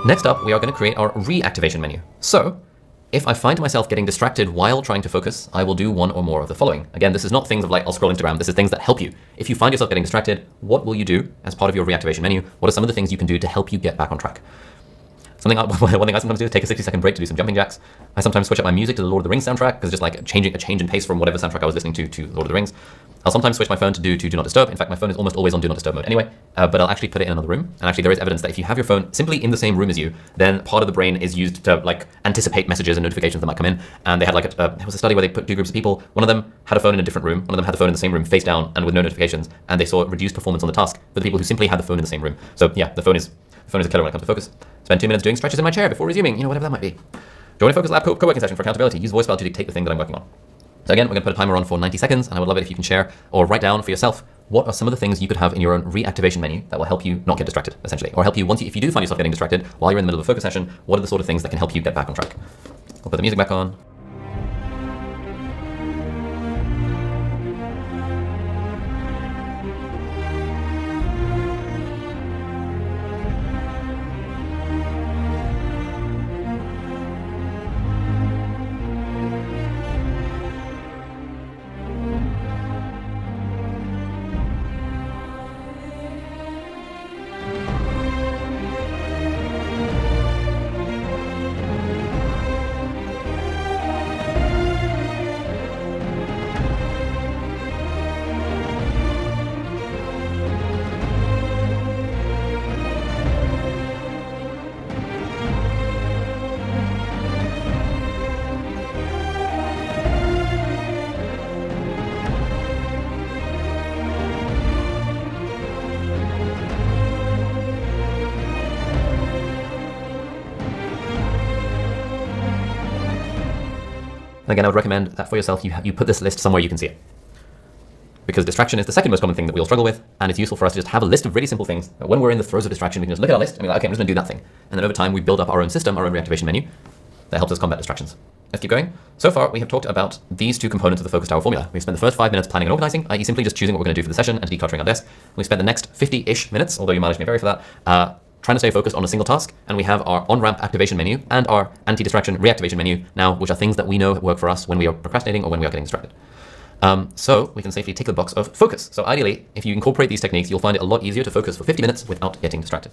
Next up, we are going to create our reactivation menu. So if I find myself getting distracted while trying to focus, I will do one or more of the following. Again, this is not things of like, I'll scroll Instagram. This is things that help you. If you find yourself getting distracted, what will you do as part of your reactivation menu? What are some of the things you can do to help you get back on track? One thing I sometimes do is take a 60-second break to do some jumping jacks. I sometimes switch up my music to the Lord of the Rings soundtrack because just like a change in pace from whatever soundtrack I was listening to Lord of the Rings. I'll sometimes switch my phone to do not disturb. In fact, my phone is almost always on do not disturb mode anyway, but I'll actually put it in another room. And actually there is evidence that if you have your phone simply in the same room as you, then part of the brain is used to like anticipate messages and notifications that might come in. And they had like it was a study where they put two groups of people. One of them had a phone in a different room. One of them had the phone in the same room face down and with no notifications. And they saw reduced performance on the task for the people who simply had the phone in the same room. So yeah, the phone is a killer when it comes to focus. Spend 2 minutes doing stretches in my chair before resuming, whatever that might be. Join a Focus Lab co-working session for accountability. Use voice file to dictate the thing that I'm working on. So again, we're going to put a timer on for 90 seconds, and I would love it if you can share or write down for yourself what are some of the things you could have in your own reactivation menu that will help you not get distracted, essentially, or help you if you do find yourself getting distracted while you're in the middle of a focus session, what are the sort of things that can help you get back on track? I'll put the music back on. Again, I would recommend that for yourself, you put this list somewhere you can see it. Because distraction is the second most common thing that we all struggle with, and it's useful for us to just have a list of really simple things that when we're in the throes of distraction, we can just look at our list and be like, okay, I'm just gonna do that thing. And then over time, we build up our own system, our own reactivation menu that helps us combat distractions. Let's keep going. So far, we have talked about these two components of the focus tower formula. We've spent the first 5 minutes planning and organizing, i.e. simply just choosing what we're gonna do for the session and decluttering our desk. We've spent the next 50-ish minutes, although your mileage may vary for that, trying to stay focused on a single task, and we have our on-ramp activation menu and our anti-distraction reactivation menu now, which are things that we know work for us when we are procrastinating or when we are getting distracted. So we can safely tick the box of focus. So ideally, if you incorporate these techniques, you'll find it a lot easier to focus for 50 minutes without getting distracted.